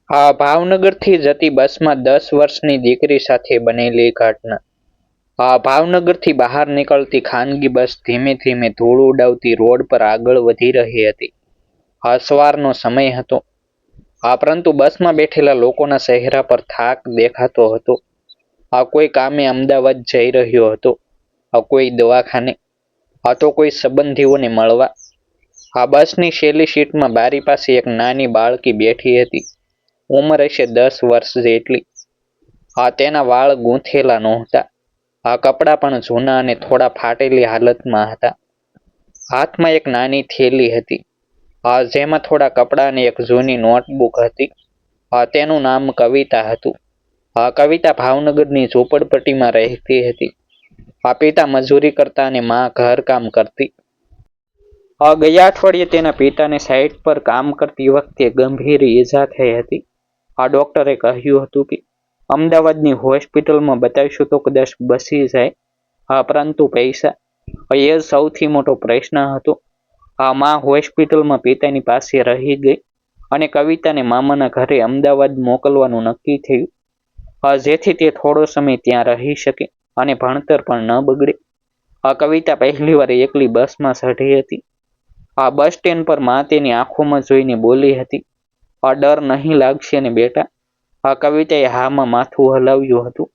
આ ભાવનગરથી જતી બસમાં 10 વર્ષની દીકરી સાથે બનેલી ઘટના. આ ભાવનગરથી બહાર નીકળતી ખાનગી બસ ધીમે ધીમે ધૂળ ઉડાવતી રોડ પર આગળ વધી રહી હતી. આ સવારનો સમય હતો. પરંતુ બસમાં બેઠેલા લોકોના ચહેરા પર થાક દેખાતો હતો. આ કોઈ કામે અમદાવાદ જઈ રહ્યો હતો, આ કોઈ દવાખાને, આ તો કોઈ સંબંધીઓને મળવા. આ બસની છેલ્લી સીટમાં બારી પાસે એક નાની બાળકી બેઠી હતી. ઉંમર હશે 10 વર્ષ જેટલી. આ તેના વાળ ગૂંથેલા નહોતા. આ કપડાં પણ જૂના અને થોડા ફાટેલી હાલતમાં હતા. હાથમાં એક નાની થેલી હતી, જેમાં થોડા કપડાં અને એક જૂની નોટબુક હતી. તેનું નામ કવિતા હતું. કવિતા ભાવનગરની ઝૂંપડપટ્ટીમાં રહેતી હતી. પિતા મજૂરી કરતા અને માં ઘરકામ કરતી. ગયા અઠવાડિયે તેના પિતાને સાઇટ પર કામ કરતી વખતે ગંભીર ઈજા થઈ હતી. ડોક્ટરે કહ્યું હતું કે અમદાવાદની હોસ્પિટલમાં બતાવીશું તો કદાચ બચી જાય, પરંતુ પૈસા, એ જ સૌથી મોટો પ્રશ્ન હતો. માં હોસ્પિટલમાં પિતાની પાસે રહી ગઈ અને કવિતાને મામાના ઘરે અમદાવાદ મોકલવાનું નક્કી થયું, જેથી તે થોડો સમય ત્યાં રહી શકે અને ભણતર પણ ન બગડે. કવિતા પહેલીવાર એકલી બસમાં ચઢી હતી. બસ સ્ટેન્ડ પર માં તેની આંખોમાં જોઈને બોલી હતી, ડર નહીં લાગશે ને બેટા? કવિતાએ હામાં માથું હલાવ્યું હતું,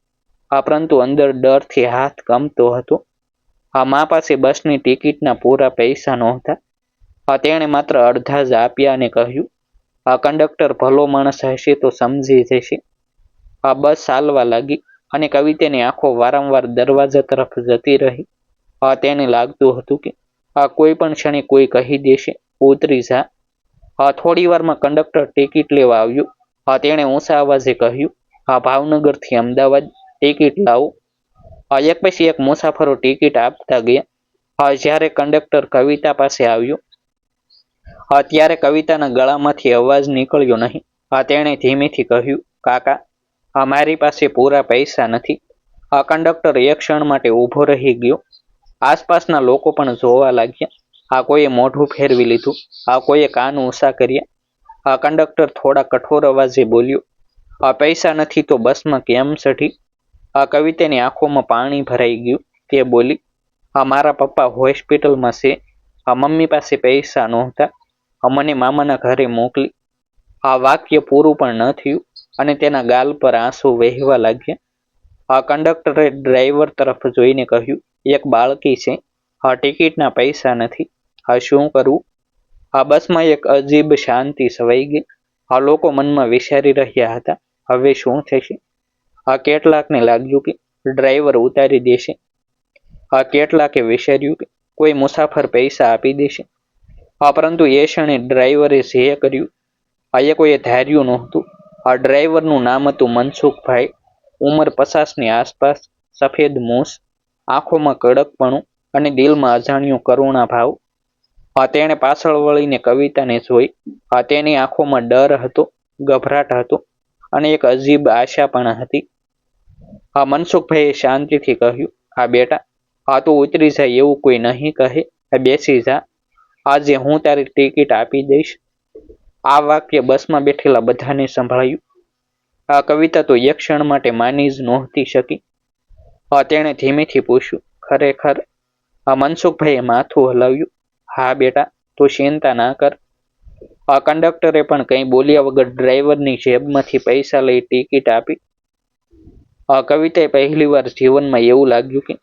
પરંતુ અંદર ડરથી હાથ કંપતો હતો. મા પાસે બસની ટિકિટના પૂરા પૈસા નહોતા. તેણે માત્ર અડધા જ આપ્યા અને કહ્યું, કંડક્ટર ભલો માણસ હશે તો સમજી જશે. બસ ચાલવા લાગી અને કવિતાની આંખો વારંવાર દરવાજા તરફ જતી રહી. તેને લાગતું હતું કે કોઈ પણ ક્ષણે કોઈ કહી દેશે, ઉતરી જા. થોડી વારમાં કંડક્ટર ટિકિટ લેવા આવ્યું. તેણે ઊંચા અવાજે કહ્યું, ભાવનગરથી અમદાવાદ, ટિકિટ લાવો. એક પછી એક મુસાફરો ટિકિટ આપતા ગયા. જ્યારે કંડક્ટર કવિતા પાસે આવ્યો, ત્યારે કવિતાના ગળામાંથી અવાજ નીકળ્યો નહીં. તેણે ધીમેથી કહ્યું, કાકા, મારી પાસે પૂરા પૈસા નથી. કંડક્ટર એક ક્ષણ માટે ઊભો રહી ગયો. આસપાસના લોકો પણ જોવા લાગ્યા. કોઈએ મોઢું ફેરવી લીધું, કોઈએ કાન ઊંચા કર્યા. કંડક્ટર થોડા કઠોર અવાજે બોલ્યો, પૈસા નથી તો બસમાં કેમ ચઢી? કવિતાની આંખોમાં પાણી ભરાઈ ગયું. તે બોલી, મારા પપ્પા હોસ્પિટલમાં છે, મમ્મી પાસે પૈસા નહોતા, મને મામાના ઘરે મોકલી. વાક્ય પૂરું પણ ન થયું અને તેના ગાલ પર આંસુ વહેવા લાગ્યા. કંડક્ટરે ડ્રાઈવર તરફ જોઈને કહ્યું, એક બાળકી છે, ટિકિટના પૈસા નથી, શું કરવું? બસમાં એક અજીબ શાંતિ છવાઈ ગઈ. લોકો મનમાં વિચારી રહ્યા હતા, હવે શું થશે? કેટલાકને લાગ્યું કે ડ્રાઈવર ઉતારી દેશે. કેટલાકે વિચાર્યું કે કોઈ મુસાફર પૈસા આપી દેશે. પરંતુ એ ક્ષણે ડ્રાઈવરે જે કર્યું, એ કોઈએ ધાર્યું નહોતું. ડ્રાઈવરનું નામ હતું મનસુખભાઈ. ઉંમર 50ની આસપાસ, સફેદ મૂછ, આંખોમાં કડકપણું અને દિલમાં અજાણ્યો કરુણા ભાવ. તેણે પાછળ વળીને કવિતાને જોઈ. તેની આંખોમાં ડર હતો, ગભરાટ હતો અને એક અજીબ આશા પણ હતી. મનસુખભાઈએ શાંતિથી કહ્યું, બેટા, તું ઉતરી જાય એવું કોઈ નહીં કહે, બેસી જા, આજે હું તારી ટિકિટ આપી દઈશ. આ વાક્ય બસમાં બેઠેલા બધાને સંભળાયું. કવિતા તો એક ક્ષણ માટે માની જ નહોતી શકી. તેણે ધીમેથી પૂછ્યું, ખરેખર? મનસુખભાઈએ માથું હલાવ્યું, હા બેટા, તું ચિંતા ના કર. કંડક્ટરે પણ કંઈ બોલ્યા વગર ડ્રાઈવરની જેબમાંથી પૈસા લઈ ટિકિટ આપી. કવિતાએ પહેલીવાર જીવનમાં એવું લાગ્યું કે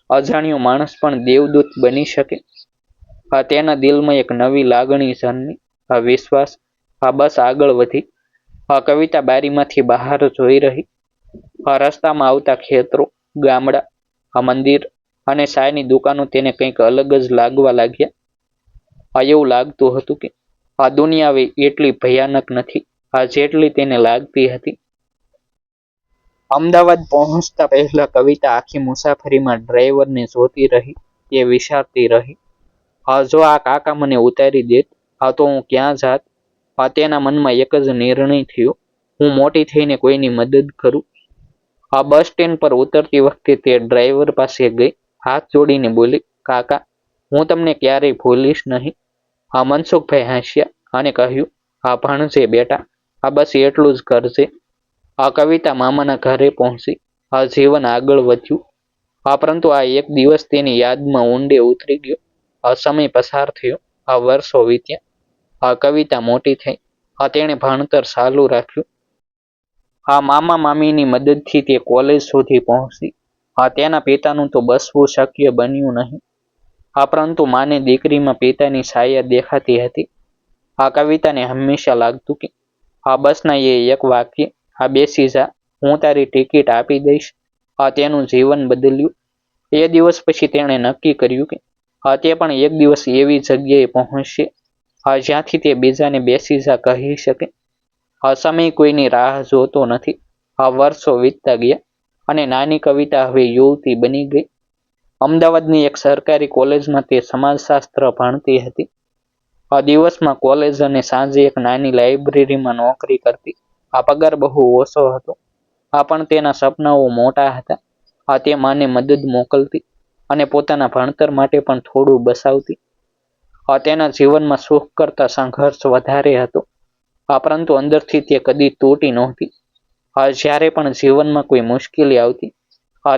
અજાણ્યો માણસ પણ દેવદૂત બની શકે. તેના દિલમાં એક નવી લાગણી જન્મી, વિશ્વાસ. બસ આગળ વધી. કવિતા બારીમાંથી બહાર જોઈ રહી. રસ્તામાં આવતા ખેતરો, ગામડા, મંદિર અને ચાયની દુકાનો તેને કંઈક અલગ જ લાગવા લાગ્યા. એવું લાગતું હતું કે આ દુનિયા એટલી ભયાનક નથી, જેટલી તેને લાગતી હતી. અમદાવાદ પહોંચતા પહેલા કવિતા આખી મુસાફરીમાં ડ્રાઈવરને જોતી રહી. એ વિચારતી રહી, જો આ કાકા મને ઉતારી દેત, તો હું ક્યાં જાત? તેના મનમાં એક જ નિર્ણય થયો, હું મોટી થઈને કોઈની મદદ કરું. બસ સ્ટેન્ડ પર ઉતરતી વખતે તે ડ્રાઈવર પાસે ગઈ. હાથ જોડીને બોલી, કાકા, હું તમને ક્યારેય ભૂલીશ નહીં. મનસુખભાઈ હસ્યા અને કહ્યું, ભણજે બેટા, આ બસ એટલું જ કરજે. આ કવિતા મામાના ઘરે પહોંચી. આ જીવન આગળ વધ્યું. પરંતુ આ એક દિવસ તેની યાદમાં ઊંડે ઉતરી ગયો. આ સમય પસાર થયો. આ વર્ષો વીત્યા. આ કવિતા મોટી થઈ. તેણે ભણતર ચાલુ રાખ્યું. મામા મામીની મદદથી તે કોલેજ સુધી પહોંચી. તેના પિતાનું તો બસવું શક્ય બન્યું નહીં. પરંતુ માને દીકરીમાં પિતાની છાયા દેખાતી હતી. કવિતાને હંમેશા લાગતું કે બસના એક વાક્ય, બેસી જા, હું તારી ટિકિટ આપી દઈશ, તેનું જીવન બદલ્યું. એ દિવસ પછી તેણે નક્કી કર્યું કે તે પણ એક દિવસ એવી જગ્યાએ પહોંચશે જ્યાંથી તે બીજાને બેસી જા કહી શકે. સમય કોઈની રાહ જોતો નથી. વર્ષો વીતતા ગયા અને નાની કવિતા હવે યુવતી બની ગઈ. અમદાવાદની એક સરકારી કોલેજમાં તે સમાજશાસ્ત્ર ભણતી હતી. દિવસમાં કોલેજ અને સાંજે એક નાની લાઇબ્રેરીમાં નોકરી કરતી. પગાર બહુ ઓછો હતો. પણ તેના સપનાઓ મોટા હતા. તે માને મદદ મોકલતી અને પોતાના ભણતર માટે પણ થોડું બસાવતી. તેના જીવનમાં સુખ કરતા સંઘર્ષ વધારે હતો. પરંતુ અંદરથી તે કદી તૂટી નહોતી. જ્યારે પણ જીવનમાં કોઈ મુશ્કેલી આવતી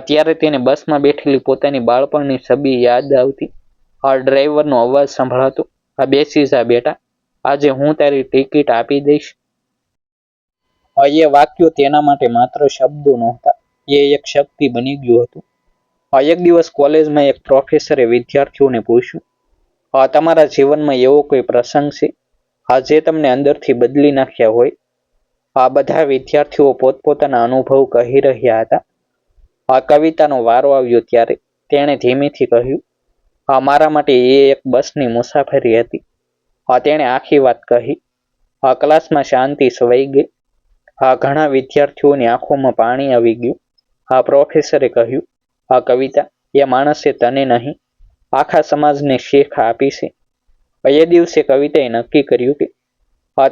ત્યારે તેને બસમાં બેઠેલી પોતાની બાળપણની છબી યાદ આવતી. ડ્રાઈવરનો અવાજ સંભળાતો, બેસી જા બેટા, આજે હું તારી ટિકિટ આપી દઈશ. એ વાક્યો તેના માટે માત્ર શબ્દો નહોતા, એ એક શક્તિ બની ગયું હતું. એક દિવસ કોલેજમાં એક પ્રોફેસરે વિદ્યાર્થીઓને પૂછ્યું, તમારા જીવનમાં એવો કોઈ પ્રસંગ છે જે તમને અંદરથી બદલી નાખ્યા હોય? બધા વિદ્યાર્થીઓ પોતપોતાના અનુભવ કહી રહ્યા હતા. કવિતાનો વારો આવ્યો ત્યારે તેણે ધીમેથી કહ્યું, મારા માટે એ એક બસની મુસાફરી હતી. તેણે આખી વાત કહી. ક્લાસમાં શાંતિ છવાઈ ગઈ. ઘણા વિદ્યાર્થીઓની આંખોમાં પાણી આવી ગયું. પ્રોફેસરે કહ્યું, કવિતા, એ માણસે તને નહીં, આખા સમાજને શીખ આપી છે. એ દિવસે કવિતાએ નક્કી કર્યું કે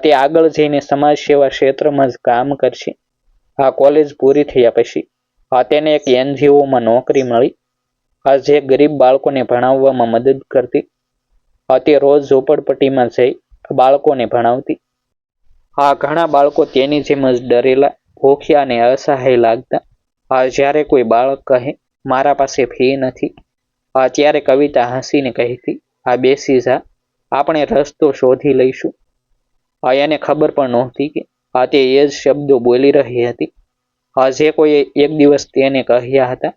તે આગળ જઈને સમાજ સેવા ક્ષેત્રમાં જ કામ કરશે. કોલેજ પૂરી થયા પછી તેને એક NGOમાં નોકરી મળી, જે ગરીબ બાળકોને ભણાવવામાં મદદ કરતી. તે રોજ ઝોપડપટ્ટીમાં જઈ બાળકોને ભણાવતી. ઘણા બાળકો તેની જેમ જ ડરેલા, ભૂખ્યા અને અસહાય લાગતા. જ્યારે કોઈ બાળક કહે, મારા પાસે ફી નથી, ત્યારે કવિતા હસીને કહેતી, બેસી જા, આપણે રસ્તો શોધી લઈશું. એને ખબર પણ નહોતી કે તે એ જ શબ્દો બોલી રહી હતી જે કોઈએ એક દિવસ તેને કહ્યા હતા.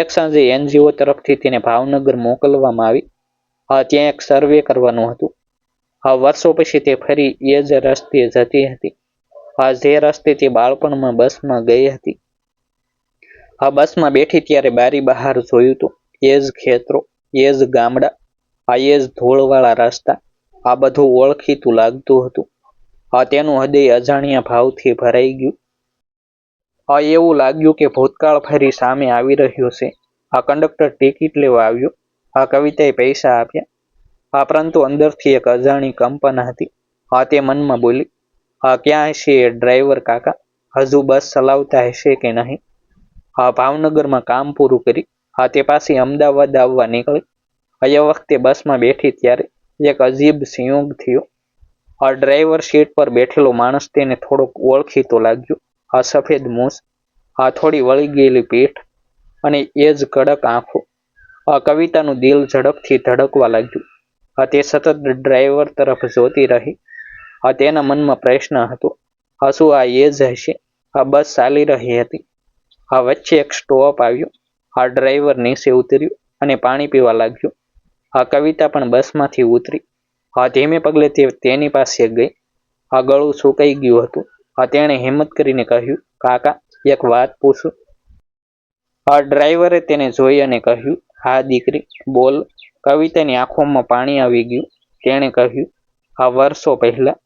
એક સાંજે NGO તરફથી તેને ભાવનગર મોકલવામાં આવી. ત્યાં એક સર્વે કરવાનું હતું. વર્ષો પછી તે ફરી એ જ રસ્તે જતી હતી, જે રસ્તે તે બાળપણમાં બસમાં ગઈ હતી. બસમાં બેઠી ત્યારે બારી બહાર જોયું તો એ જ ખેતરો, એ જ ગામડા, એ જ ધૂળવાળા રસ્તા, બધું ઓળખીતું લાગતું હતું. તેનું હૃદય અજાણ્યા ભાવથી ભરાઈ ગયું. એવું લાગ્યું કે ભૂતકાળ ફરી સામે આવી રહ્યો છે. કંડક્ટર ટિકિટ લેવા આવ્યો. કવિતાએ પૈસા આપ્યા. પરંતુ અંદરથી એક અજાણી કંપન હતી. તે મનમાં બોલી, ક્યાં હશે એ ડ્રાઈવર કાકા? હજુ બસ ચલાવતા હશે કે નહીં? ભાવનગરમાં કામ પૂરું કરી તે પાછી અમદાવાદ આવવા નીકળી. એ વખતે બસમાં બેઠી ત્યારે એક અજીબ સંયોગ થયો. ડ્રાઈવર સીટ પર બેઠેલો માણસ તેને થોડોક ઓળખીતો લાગ્યો. સફેદ મૂછ, થોડી વળી ગયેલી પીઠ અને એ જ કડક આંખો. કવિતાનું દિલ ઝડપથી ધડકવા લાગ્યું. તે સતત ડ્રાઈવર તરફ જોતી રહી. તેના મનમાં પ્રશ્ન હતો, શું આ એ જ હશે? બસ ચાલી રહી હતી. વચ્ચે એક સ્ટોપ આવ્યો. ડ્રાઈવર નીચે ઉતર્યો અને પાણી પીવા લાગ્યો. કવિતા પણ બસમાંથી ઉતરી. ધીમે પગલે તે તેની પાસે ગઈ. ગળું સુકાઈ ગયું હતું. તેણે હિંમત કરીને કહ્યું, કાકા, એક વાત પૂછું? ડ્રાઈવરે તેને જોઈ અને કહ્યું, હા દીકરી, બોલ. કવિતાની આંખોમાં પાણી આવી ગયું. તેણે કહ્યું, વર્ષો પહેલા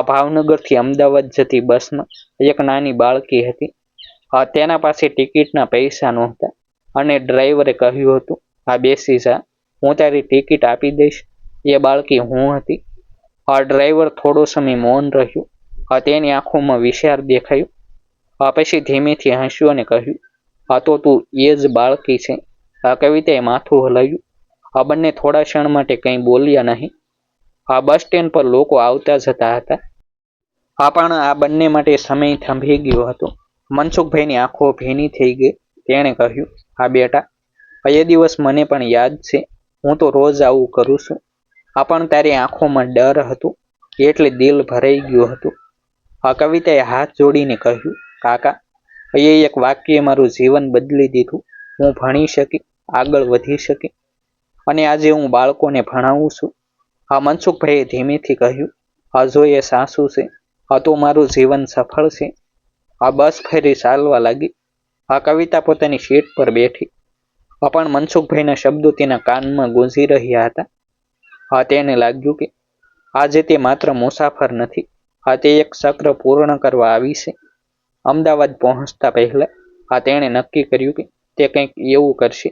ભાવનગરથી અમદાવાદ જતી બસમાં એક નાની બાળકી હતી. તેના પાસે ટિકિટના પૈસા નહોતા અને ડ્રાઈવરે કહ્યું હતું, બેસી જા, હું તારી ટિકિટ આપી દઈશ. એ બાળકી હું હતી. ડ્રાઈવર થોડો સમય મૌન રહ્યો. તેની આંખોમાં વિચાર દેખાયું. પછી ધીમેથી હસ્યું અને કહ્યું, તો તું એ જ બાળકી છે? કવિતાએ માથું હલાવ્યું. બંને થોડા ક્ષણ માટે કંઈ બોલ્યા નહીં. બસ સ્ટેન્ડ પર લોકો આવતા જતા હતા. પણ આ બંને માટે સમય થંભી ગયો હતો. મનસુખભાઈની આંખો ભીની થઈ ગઈ. તેણે કહ્યું, હા બેટા, એ દિવસ મને પણ યાદ છે. હું તો રોજ આવું કરું છું. પણ તારી આંખોમાં ડર હતું એટલે દિલ ભરાઈ ગયું હતું. કવિતાએ હાથ જોડીને કહ્યું, કાકા, એ એક વાક્યે મારું જીવન બદલી દીધું. હું ભણી શકી, આગળ વધી શકી, અને આજે હું બાળકોને ભણાવું છું. મનસુખભાઈએ ધીમેથી કહ્યું, જો એ સાસુ છે તો મારું જીવન સફળ છે. બસ ફરી ચાલવા લાગી. કવિતા પોતાની સીટ પર બેઠી. પણ મનસુખભાઈના શબ્દો તેના કાનમાં ગુંજી રહ્યા હતા. તેને લાગ્યું કે આજે તે માત્ર મુસાફર નથી, તે એક ચક્ર પૂર્ણ કરવા આવી છે. અમદાવાદ પહોંચતા પહેલા તેણે નક્કી કર્યું કે તે કંઈક એવું કરશે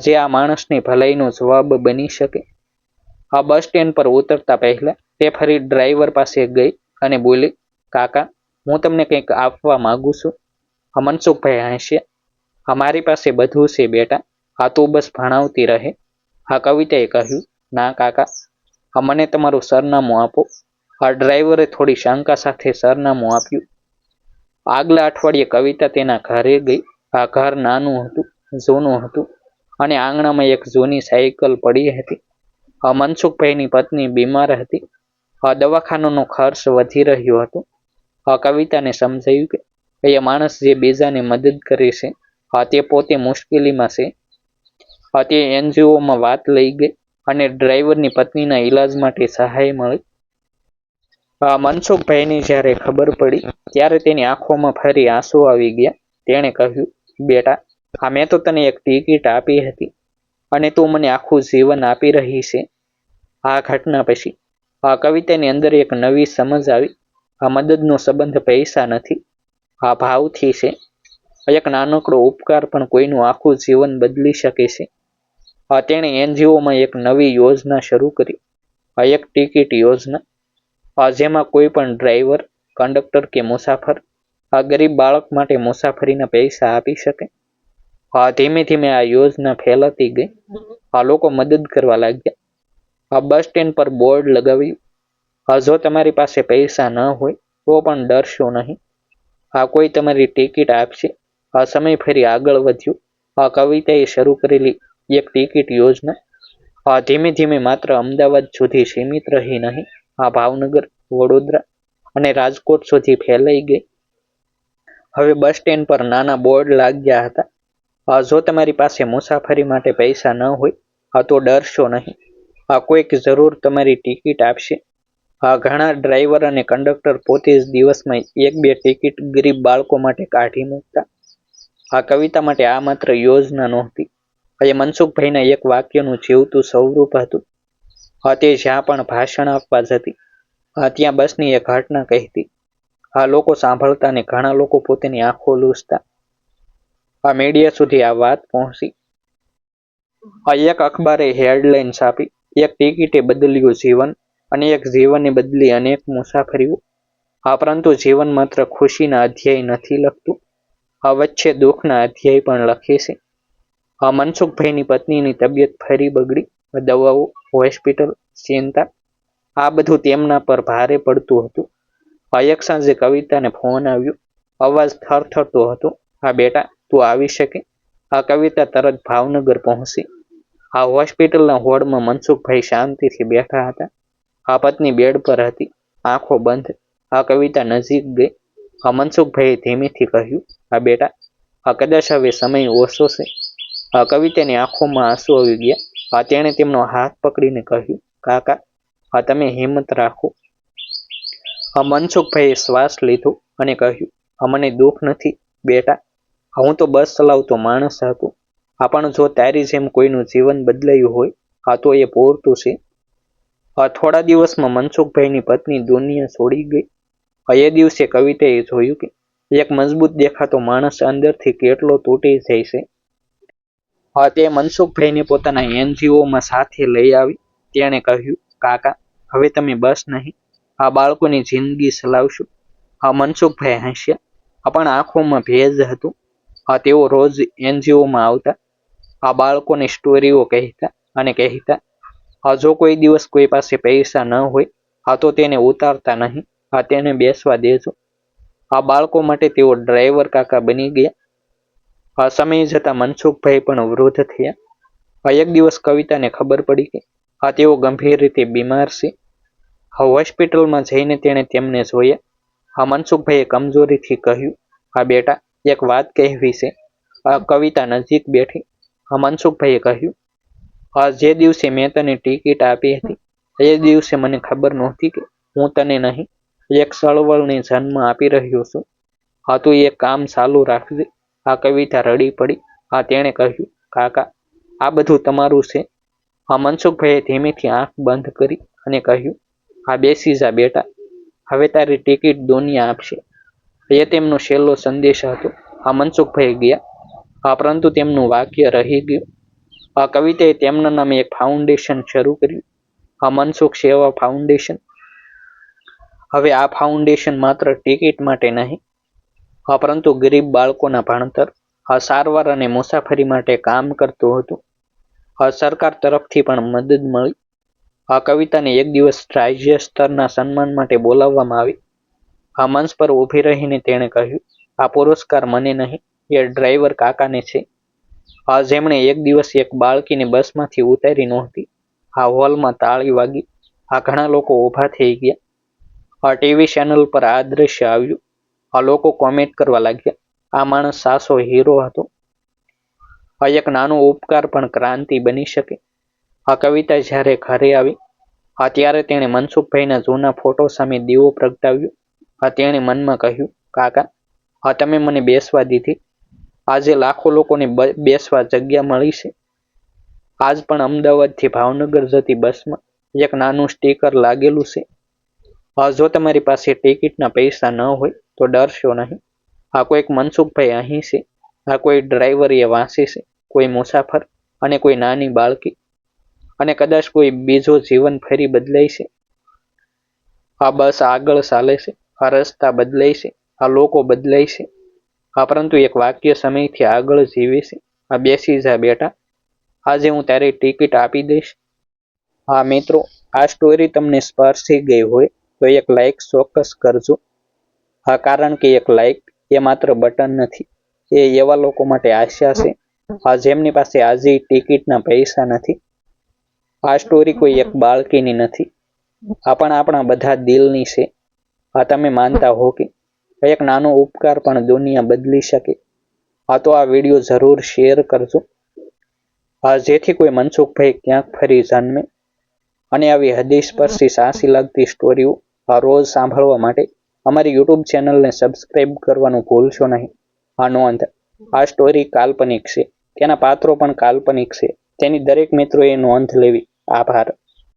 જે આ માણસની ભલાઈનો જવાબ બની શકે. બસ સ્ટેન્ડ પર ઉતરતા પહેલા તે ફરી ડ્રાઈવર પાસે ગઈ અને બોલી, કાકા, હું તમને કંઈક આપવા માંગુ છું. મનસુખભાઈ હસ્યા. મારી પાસે બધું છે બેટા, તું બસ ભણાવતી રહે. કવિતાએ કહ્યું, ના કાકા, મને તમારું સરનામું આપો. ડ્રાઈવરે થોડી શંકા સાથે સરનામું આપ્યું. આગલા અઠવાડિયે કવિતા તેના ઘરે ગઈ. ઘર નાનું હતું, જૂનું હતું, અને આંગણામાં એક જૂની સાયકલ પડી હતી. મનસુખભાઈની પત્ની બીમાર હતી. દવાખાનાનો ખર્ચ વધી રહ્યો હતો. કવિતાને સમજાયું કે એ માણસ જે બીજાને મદદ કરે છે તે પોતે મુશ્કેલીમાં છે. તે NGOમાં વાત લઈ ગઈ અને ડ્રાઈવરની પત્નીના ઈલાજ માટે સહાય મળી. મનસુખભાઈની જ્યારે ખબર પડી ત્યારે તેની આંખોમાં ફરી આંસુ આવી ગયા. તેણે કહ્યું, બેટા, મેં તો તને એક ટિકિટ આપી હતી અને તું મને આખું જીવન આપી રહી છે. આ ઘટના પછી કવિતાની અંદર એક નવી સમજ આવી. મદદનો સંબંધ પૈસા નથી, ભાવથી છે. એક નાનકડો ઉપકાર પણ કોઈનું આખું જીવન બદલી શકે છે. તેણે NGOમાં એક નવી યોજના શરૂ કરી, એક ટિકિટ યોજના, જેમાં કોઈ પણ ડ્રાઈવર, કંડક્ટર કે મુસાફર ગરીબ બાળક માટે મુસાફરીના પૈસા આપી શકે. ધીમે ધીમે આ યોજના ફેલાતી ગઈ. લોકો મદદ કરવા લાગ્યા. બસ સ્ટેન્ડ પર બોર્ડ લગાવ્યું, જો તમારી પાસે પૈસા ન હોય તો પણ ડરશો નહીં, કોઈ તમારી ટિકિટ આપશે. સમય ફરી આગળ વધ્યો. કવિતાએ શરૂ કરેલી એક ટિકિટ યોજના ધીમે ધીમે માત્ર અમદાવાદ સુધી સીમિત રહી નહીં, ભાવનગર, વડોદરા અને રાજકોટ સુધી ફેલાઈ ગઈ. હવે બસ સ્ટેન્ડ પર નાના બોર્ડ લાગ્યા હતા, જો તમારી પાસે મુસાફરી માટે પૈસા ન હોય તો ડરશો નહીં, કોઈક જરૂર તમારી ટિકિટ આપશે. ઘણા ડ્રાઈવર અને કંડક્ટર પોતે જ દિવસમાં 1-2 ટિકિટ ગરીબ બાળકો માટે કાઢી મૂકતા. કવિતા માટે આ માત્ર યોજના નહોતી, એ મનસુખભાઈના એક વાક્યનું જીવતું સ્વરૂપ હતું. તે જ્યાં પણ ભાષણ આપવા જતી ત્યાં બસની એક ઘટના કહેતી. લોકો સાંભળતા ને ઘણા લોકો પોતાની આંખો લૂછતા. મીડિયા સુધી આ વાત પહોંચી. એક અખબારે હેડલાઇન છાપી, એક ટિકિટે બદલ્યું જીવન અને એક જીવને બદલી અનેક મુસાફરીઓ. પરંતુ જીવન માત્ર ખુશીના અધ્યાય નથી લખતું, વચ્ચે દુઃખના અધ્યાય પણ લખે છે. મનસુખભાઈની પત્નીની તબિયત ફરી બગડી. દવાઓ, હોસ્પિટલ, ચિંતા, આ બધું તેમના પર ભારે પડતું હતું. એક સાંજે કવિતાને ફોન આવ્યો. અવાજ થરથરતો હતો. બેટા, તું આવી શકે? કવિતા તરત ભાવનગર પહોંચી. હોસ્પિટલના હોડમાં મનસુખભાઈ શાંતિથી બેઠા હતા. પત્ની બેડ પર હતી, આંખો બંધ. કવિતા નજીક ગઈ. મનસુખભાઈએ ધીમેથી કહ્યું, બેટા, કદાચ હવે સમય ઓછો છે. કવિતાની આંખોમાં આંસુ આવી ગયા. તેણે તેમનો હાથ પકડીને કહ્યું, કાકા, તમે હિંમત રાખો. મનસુખભાઈએ શ્વાસ લીધો અને કહ્યું, મને દુઃખ નથી બેટા, હું તો બસ ચલાવતો માણસ હતો. પણ જો તારી જેમ કોઈનું જીવન બદલાયું હોય તો એ પૂરતું છે. થોડા દિવસમાં મનસુખભાઈની પત્ની દુનિયા છોડી ગઈ. એ દિવસે કવિતાએ જોયું કે એક મજબૂત દેખાતો માણસ અંદરથી કેટલો તૂટી જાય છે. તે મનસુખભાઈને પોતાના NGOમાં સાથે લઈ આવી. તેણે કહ્યું, કાકા, હવે તમે બસ નહીં, બાળકોની જિંદગી ચલાવશો. મનસુખભાઈ હસ્યા, પણ આંખોમાં ભેજ હતું. તેઓ રોજ NGOમાં આવતા, બાળકોની સ્ટોરીઓ કહેતા અને કહેતા, જો કોઈ દિવસ કોઈ પાસે પૈસા ન હોય તો તેને ઉતારતા નહીં, તેને બેસવા દેજો. આ બાળકો માટે તેઓ ડ્રાઈવર કાકા બની ગયા. સમય જતા મનસુખભાઈ પણ વૃદ્ધ થયા. એક દિવસ કવિતાને ખબર પડી કે તેઓ ગંભીર રીતે બીમાર છે. હોસ્પિટલમાં જઈને તેણે તેમને જોયા. મનસુખભાઈએ કમજોરીથી કહ્યું, બેટા, એક વાત કહેવી છે. કવિતા નજીક બેઠી. મનસુખભાઈએ કહ્યું, જે દિવસે મેં તને ટિકિટ આપી હતી એ દિવસે મને ખબર નહોતી કે હું તને નહીં, એક ચળવળને જન્મ આપી રહ્યો છું. તું એ કામ ચાલુ રાખજે. કવિતા રડી પડી. તેણે કહ્યું, કાકા, આ બધું તમારું છે. મનસુખભાઈએ ધીમેથી આંખ બંધ કરી અને કહ્યું, બેસી જા બેટા, હવે તારી ટિકિટ દુનિયા આપશે. એ તેમનો છેલ્લો સંદેશ હતો. મનસુખભાઈ ગયા, પરંતુ તેમનું વાક્ય રહી ગયું. કવિતાએ તેમના નામે એક ફાઉન્ડેશન શરૂ કર્યું, મનસુખ સેવા ફાઉન્ડેશન. હવે આ ફાઉન્ડેશન માત્ર ટિકિટ માટે નહીં, પરંતુ ગરીબ બાળકોના ભણતર, સારવાર અને મુસાફરી માટે કામ કરતું હતું. સરકાર તરફથી પણ મદદ મળી. કવિતાને એક દિવસ રાજ્ય સ્તરના સન્માન માટે બોલાવવામાં આવી. મંચ પર ઊભી રહીને તેણે કહ્યું, આ પુરસ્કાર મને નહીં, એ ડ્રાઈવર કાકાને છે, જેમણે એક દિવસ એક બાળકીને બસમાંથી ઉતારી નહોતી. હોલમાં તાળી વાગી. ઘણા લોકો ઊભા થઈ ગયા. ટીવી ચેનલ પર આ દ્રશ્ય આવ્યું. લોકો કોમેન્ટ કરવા લાગ્યા, આ માણસ સાચો હીરો હતો. એક નાનો ઉપકાર પણ ક્રાંતિ બની શકે. કવિતા જ્યારે ઘરે આવી ત્યારે તેણે મનસુખભાઈના જૂના ફોટો સામે દીવો પ્રગટાવ્યો. તેણે મનમાં કહ્યું, કાકા, તમે મને બેસવા દીધી. આજે લાખો લોકોને બેસવા જગ્યા મળી છે. આજ પણ અમદાવાદથી ભાવનગર જતી બસમાં એક નાનું સ્ટીકર લાગેલું છે. જો તમારી પાસે ટિકિટના પૈસા ન હોય તો ડરશો નહીં. કોઈક મનસુખભાઈ અહીં છે. કોઈ ડ્રાઈવર એ વાંચે છે, કોઈ મુસાફર અને કોઈ નાની બાળકી, અને કદાચ કોઈ બીજો જીવન ફરી બદલાય છે. બસ આગળ ચાલે છે, રસ્તા બદલાય છે, લોકો બદલાય છે, પરંતુ એક વાક્ય સમયથી આગળ જીવે છે. બેસી જા બેટા, આજે હું તારી ટિકિટ આપી દઈશ. મિત્રો, આ સ્ટોરી તમને સ્પર્શી ગઈ હોય તો એક લાઈક ચોક્કસ કરજો. કારણ કે એક લાઈક એ માત્ર બટન નથી, એ એવા લોકો માટે આશા છે જેમની પાસે આજે ટિકિટના પૈસા નથી. આ સ્ટોરી કોઈ એક બાળકીની નથી, પણ આપણા બધા દિલની છે. તમે માનતા હો કે એક નાનો ઉપકાર પણ દુનિયા બદલી શકે? તો આ વિડીયો જરૂર શેર કરજો, જેથી કોઈ મનસુખભાઈ ક્યાંક ફરી જન્મે. અને આવી હૃદયસ્પર્શી સાચી લાગતી સ્ટોરીઓ રોજ સાંભળવા માટે અમારી યુટ્યુબ ચેનલને સબસ્ક્રાઈબ કરવાનું ભૂલશો નહીં. નોંધ, આ સ્ટોરી કાલ્પનિક છે, તેના પાત્રો પણ કાલ્પનિક છે, તેની દરેક મિત્રોએ નોંધ લેવી. આભાર.